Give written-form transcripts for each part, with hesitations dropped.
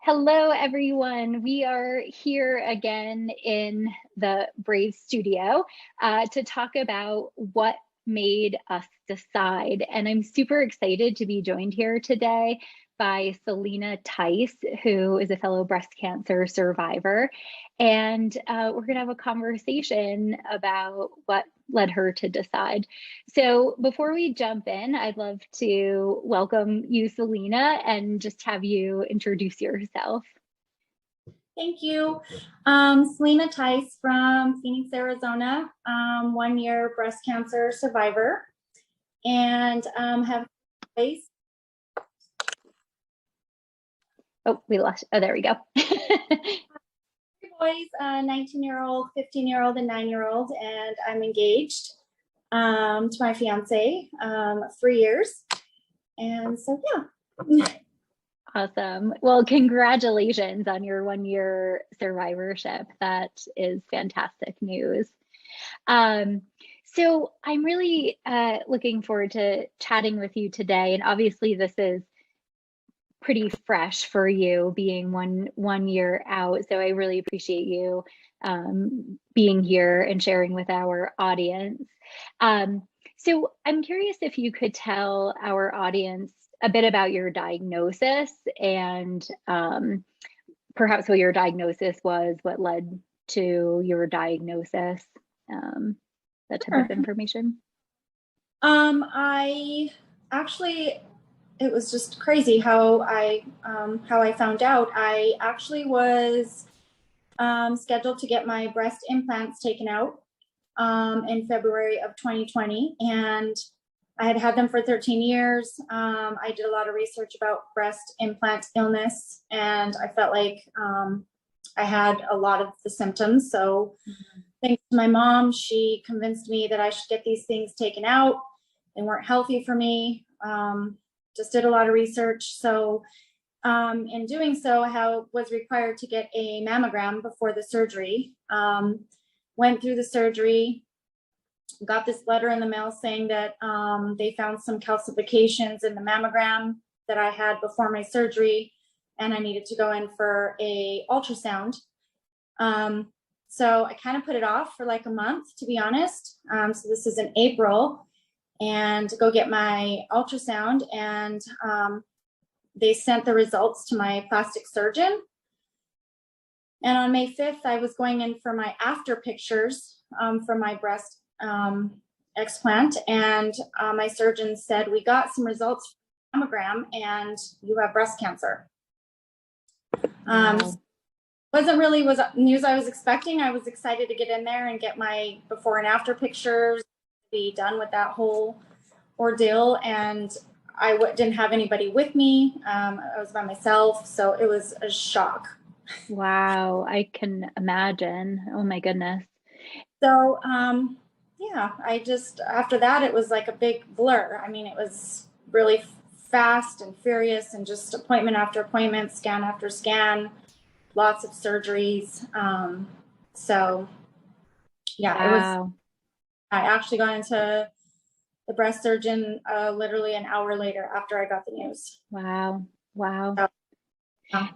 Hello, everyone. We are here again in the Brave studio to talk about what made us decide. And I'm super excited to be joined here today by Celena Tice, who is a fellow breast cancer survivor. And we're going to have a conversation about what led her to decide. So before we jump in, I'd love to welcome you, Celena, and just have you introduce yourself. Thank you. Celena Tice from Phoenix, Arizona, 1-year breast cancer survivor, and have boys. Oh, we lost. Oh, there we go. 3 boys, 19-year-old, 15-year-old, and 9-year-old, and I'm engaged to my fiance, 3 years, and so yeah. Awesome. Well, congratulations on your 1-year survivorship. That is fantastic news. So I'm really looking forward to chatting with you today. And obviously this is pretty fresh for you being one year out. So I really appreciate you being here and sharing with our audience. So I'm curious if you could tell our audience a bit about your diagnosis and perhaps what your diagnosis was, what led to your diagnosis, that type of information. I actually, it was just crazy how I found out. I actually was scheduled to get my breast implants taken out in February of 2020, and I had had them for 13 years. I did a lot of research about breast implant illness, and I felt like I had a lot of the symptoms. So thanks to my mom, she convinced me that I should get these things taken out. They weren't healthy for me. Just did a lot of research. So in doing so, I was required to get a mammogram before the surgery. Went through the surgery, got this letter in the mail saying that they found some calcifications in the mammogram that I had before my surgery, and I needed to go in for a ultrasound. So I kind of put it off for like a month, to be honest. So this is in April, and to go get my ultrasound, and they sent the results to my plastic surgeon. And on May 5th, I was going in for my after pictures from my breast explant, and my surgeon said, "We got some results from the mammogram and you have breast cancer." Wow. Wasn't really news I was expecting. I was excited to get in there and get my before and after pictures, be done with that whole ordeal. And I didn't have anybody with me. I was by myself, so it was a shock. Wow, I can imagine. Oh my goodness. So yeah, after that, it was like a big blur. I mean, it was really fast and furious, and just appointment after appointment, scan after scan, lots of surgeries. So yeah, Wow. I actually got into the breast surgeon literally an hour later after I got the news. Wow. Wow. So, yeah.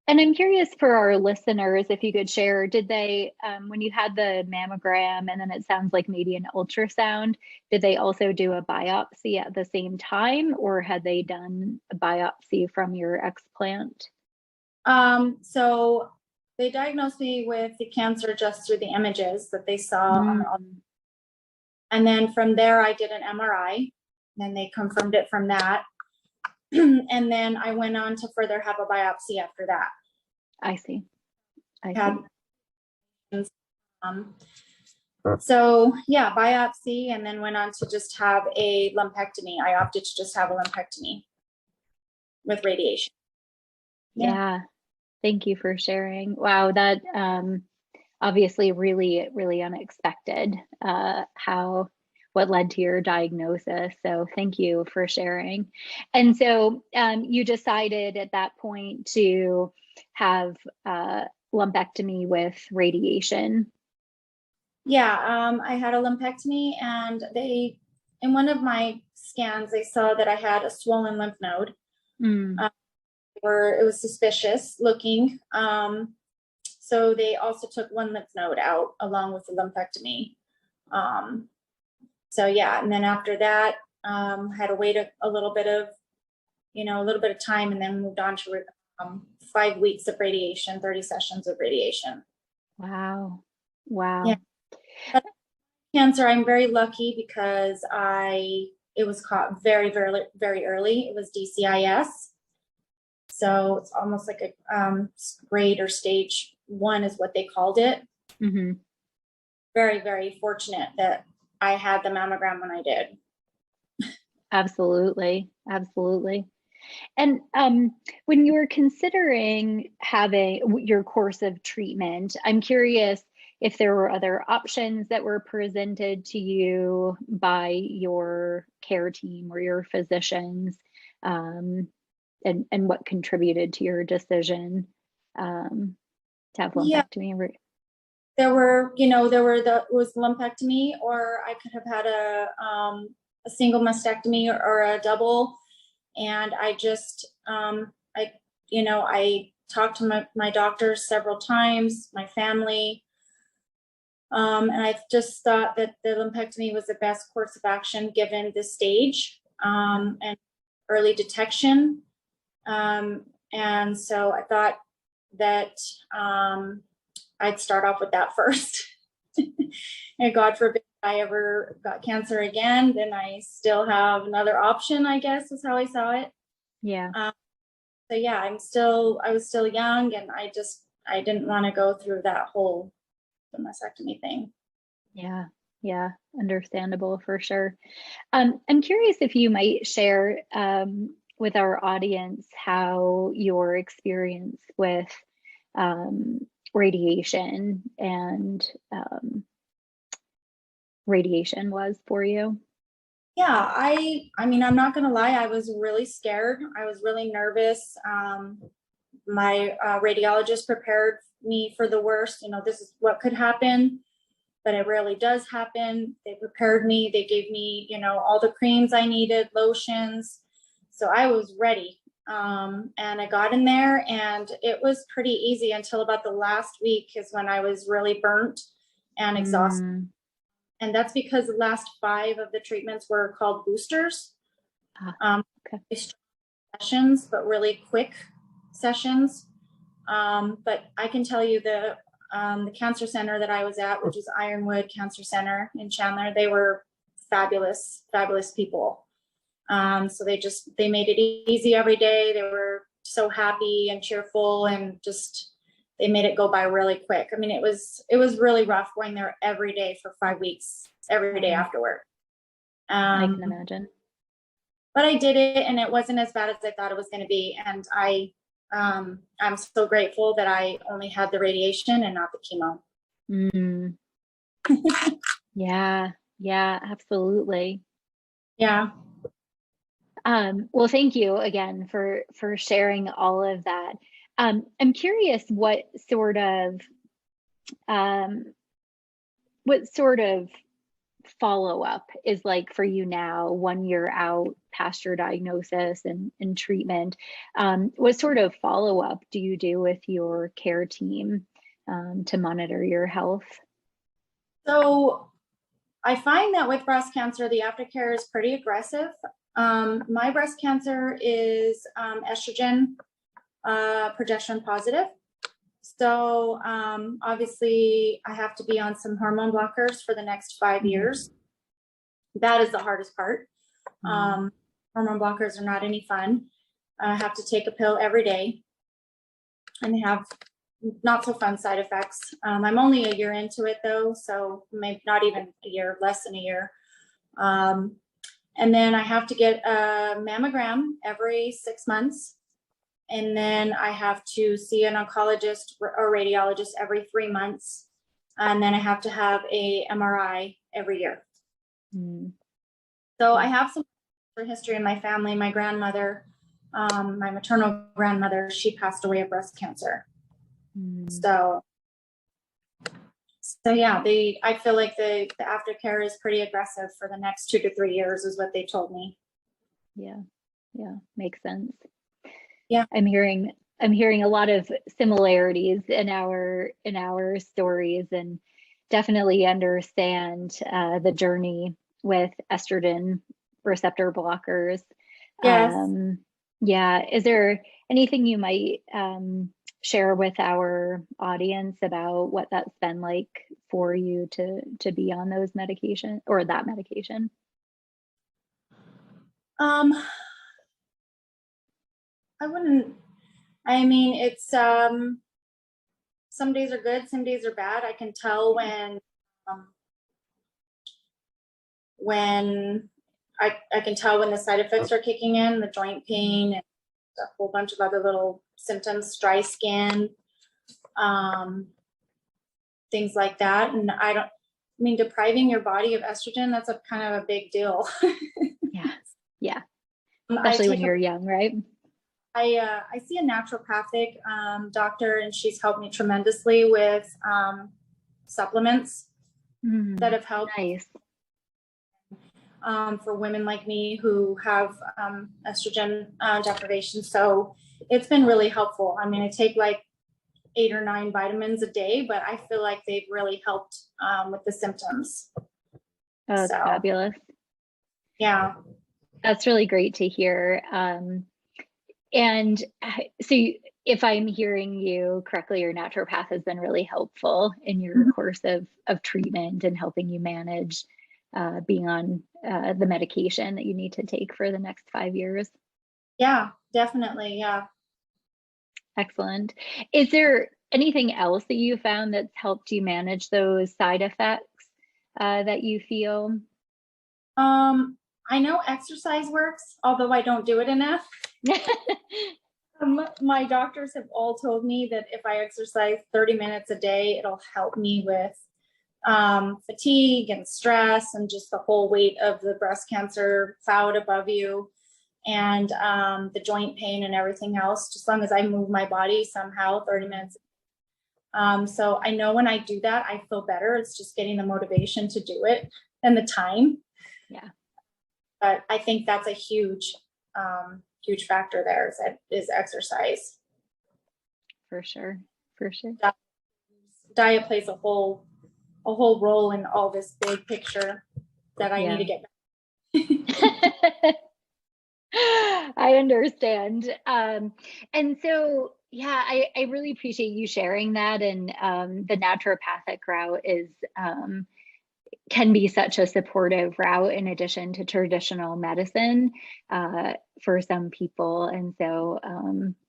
And I'm curious for our listeners, if you could share, did they, when you had the mammogram and then it sounds like maybe an ultrasound, did they also do a biopsy at the same time, or had they done a biopsy from your explant? So they diagnosed me with the cancer just through the images that they saw on the ultrasound. And then from there, I did an MRI, and they confirmed it from that. And then I went on to further have a biopsy after that. I see. So yeah, biopsy, and then went on to just have a lumpectomy. I opted to just have a lumpectomy with radiation. Yeah. Thank you for sharing. Wow, that obviously really, really unexpected, what led to your diagnosis. So thank you for sharing. And so you decided at that point to have lumpectomy with radiation. Yeah, I had a lumpectomy, and in one of my scans, they saw that I had a swollen lymph node. it was suspicious looking. So they also took one lymph node out along with the lumpectomy. So yeah, and then after that, had to wait a little bit of time, and then moved on to 5 weeks of radiation, 30 sessions of radiation. Wow. Wow. Yeah. But cancer, I'm very lucky because it was caught very, very, very early. It was DCIS. So it's almost like a grade or stage 1 is what they called it. Mm-hmm. Very, very fortunate that I had the mammogram when I did. Absolutely. Absolutely. And when you were considering having your course of treatment, I'm curious if there were other options that were presented to you by your care team or your physicians, and what contributed to your decision to have lumpectomy. There was lumpectomy, or I could have had a single mastectomy or a double. And I just, I talked to my doctors several times, my family, and I just thought that the lumpectomy was the best course of action given the stage and early detection. And so I thought that I'd start off with that first. And God forbid I ever got cancer again, then I still have another option, I guess is how I saw it. Yeah. So yeah, I was still young, and I didn't want to go through that whole mastectomy thing. Yeah. Yeah. Understandable for sure. I'm curious if you might share with our audience how your experience with radiation and radiation was for you. Yeah, I mean, I'm not gonna lie, I was really scared. I was really nervous. My radiologist prepared me for the worst. This is what could happen, but it rarely does happen. They prepared me. They gave me, all the creams I needed, lotions. So I was ready. And I got in there, and it was pretty easy until about the last week is when I was really burnt and exhausted. And that's because the last 5 of the treatments were called boosters. Okay. Sessions, but really quick sessions. But I can tell you the cancer center that I was at, which is Ironwood Cancer Center in Chandler, they were fabulous, fabulous people. So they made it easy every day. They were so happy and cheerful, and just they made it go by really quick. I mean, it was really rough going there every day for 5 weeks, every day after work. I can imagine. But I did it, and it wasn't as bad as I thought it was going to be. And I'm so grateful that I only had the radiation and not the chemo. Yeah, absolutely. Yeah. Well, thank you again for sharing all of that. I'm curious what sort of follow-up is like for you now, 1 year out past your diagnosis and treatment. What sort of follow-up do you do with your care team to monitor your health? So I find that with breast cancer, the aftercare is pretty aggressive. My breast cancer is estrogen, progesterone positive. So obviously I have to be on some hormone blockers for the next 5 years. That is the hardest part. Hormone blockers are not any fun. I have to take a pill every day, and they have not so fun side effects. I'm only a year into it though, so maybe not even a year, less than a year. And then I have to get a mammogram every 6 months. And then I have to see an oncologist or radiologist every 3 months. And then I have to have a MRI every year. So I have some history in my family. My grandmother, my maternal grandmother, she passed away of breast cancer. So yeah, I feel like the aftercare is pretty aggressive for the next 2 to 3 years is what they told me. Yeah, makes sense. Yeah. I'm hearing a lot of similarities in our stories, and definitely understand the journey with estrogen receptor blockers. Yes. Yeah, is there anything you might share with our audience about what that's been like for you to be on those medication or that medication? Um, I wouldn't, I mean, it's, some days are good, some days are bad. I can tell um, when I can tell when the side effects are kicking in, the joint pain and a whole bunch of other little symptoms, dry skin, um, things like that. And I mean, depriving your body of estrogen, that's a kind of a big deal. Yeah, yeah, I especially when take you're young, right? I see a naturopathic doctor, and she's helped me tremendously with supplements that have helped Nice. for women like me who have estrogen deprivation. So it's been really helpful. I mean, I take like 8 or 9 vitamins a day, but I feel like they've really helped with the symptoms. Oh, that's So fabulous. yeah. That's really great to hear. And so if I'm hearing you correctly, your naturopath has been really helpful in your course of treatment and helping you manage being on the medication that you need to take for the next 5 years. Yeah, definitely. Yeah. Excellent. Is there anything else that you found that's helped you manage those side effects that you feel? I know exercise works, although I don't do it enough. My doctors have all told me that if I exercise 30 minutes a day, it'll help me with fatigue and stress and just the whole weight of the breast cancer cloud above you, and the joint pain and everything else, just as long as I move my body somehow 30 minutes. So I know when I do that, I feel better. It's just getting the motivation to do it and the time. Yeah. But I think that's a huge factor there is exercise. For sure. For sure. Diet plays a whole role in all this big picture that I need to get back. I understand. And so, yeah, I really appreciate you sharing that. And the naturopathic route is can be such a supportive route in addition to traditional medicine for some people. And so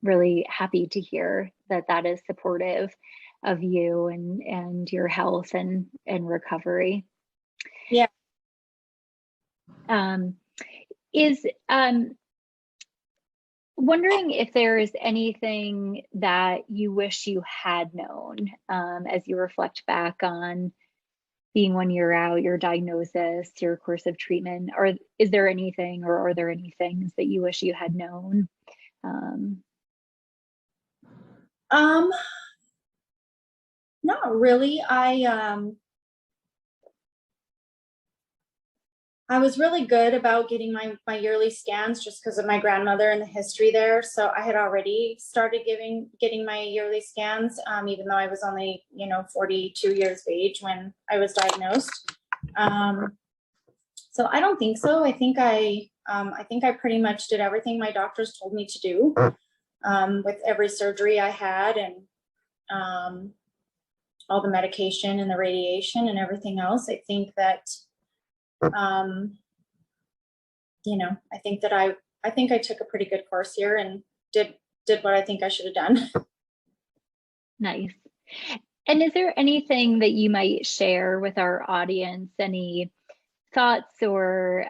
really happy to hear that that is supportive of you and your health and recovery. Yeah. Is wondering if there's anything that you wish you had known as you reflect back on being 1 year out, your diagnosis, your course of treatment, or is there anything, or are there any things that you wish you had known? Not really. I was really good about getting my yearly scans just because of my grandmother and the history there. So I had already started getting my yearly scans, even though I was only 42 years of age when I was diagnosed. So I don't think so. I think I pretty much did everything my doctors told me to do with every surgery I had, and all the medication and the radiation and everything else. I think that I think I took a pretty good course here and did what I think I should have done. Nice. And is there anything that you might share with our audience? Any thoughts or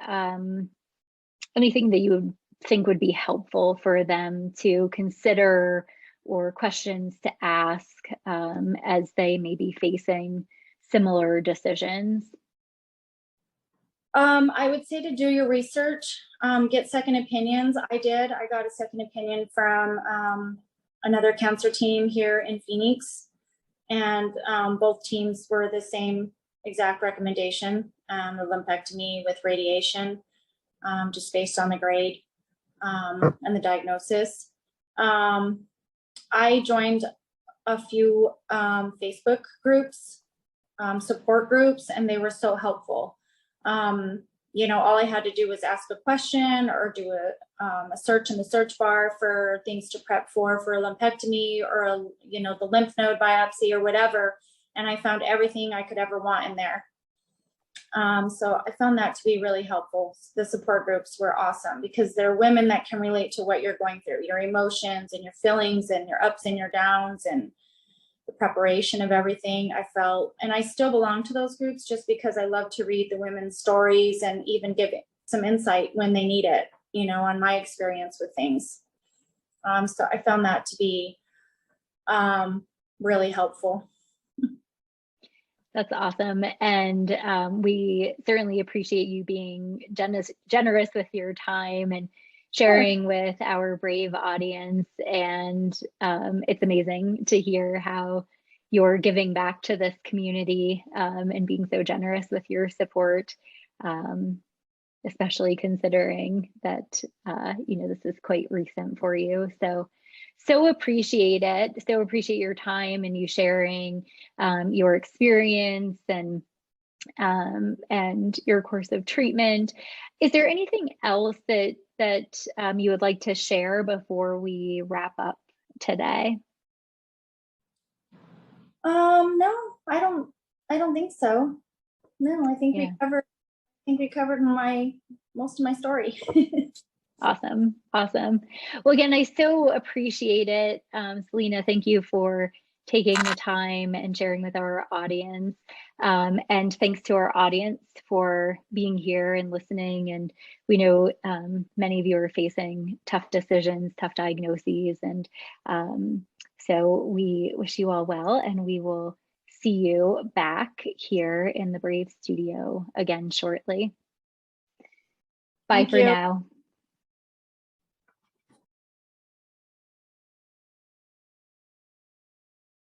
anything that you would think would be helpful for them to consider, or questions to ask as they may be facing similar decisions? I would say to do your research, get second opinions. I did. I got a second opinion from another cancer team here in Phoenix, and both teams were the same exact recommendation, a lumpectomy with radiation, just based on the grade and the diagnosis. I joined a few Facebook groups, support groups, and they were so helpful. You know, all I had to do was ask a question or do a search in the search bar for things to prep for a lumpectomy or, you know, the lymph node biopsy or whatever. And I found everything I could ever want in there. So I found that to be really helpful. The support groups were awesome because they're women that can relate to what you're going through, your emotions and your feelings and your ups and your downs and the preparation of everything. I felt, and I still belong to those groups just because I love to read the women's stories and even give some insight when they need it, you know, on my experience with things. So I found that to be really helpful. That's awesome. And we certainly appreciate you being generous with your time and sharing with our brave audience. And it's amazing to hear how you're giving back to this community and being so generous with your support, especially considering that, you know, this is quite recent for you. So appreciate it. So appreciate your time and you sharing your experience and your course of treatment. Is there anything else that you would like to share before we wrap up today? No, I don't think so. No, I think we covered most of my story. Awesome. Awesome. Well, again, I so appreciate it. Celena, thank you for taking the time and sharing with our audience. And thanks to our audience for being here and listening. And we know many of you are facing tough decisions, tough diagnoses. And so we wish you all well, and we will see you back here in the Brave studio again shortly. Bye for now.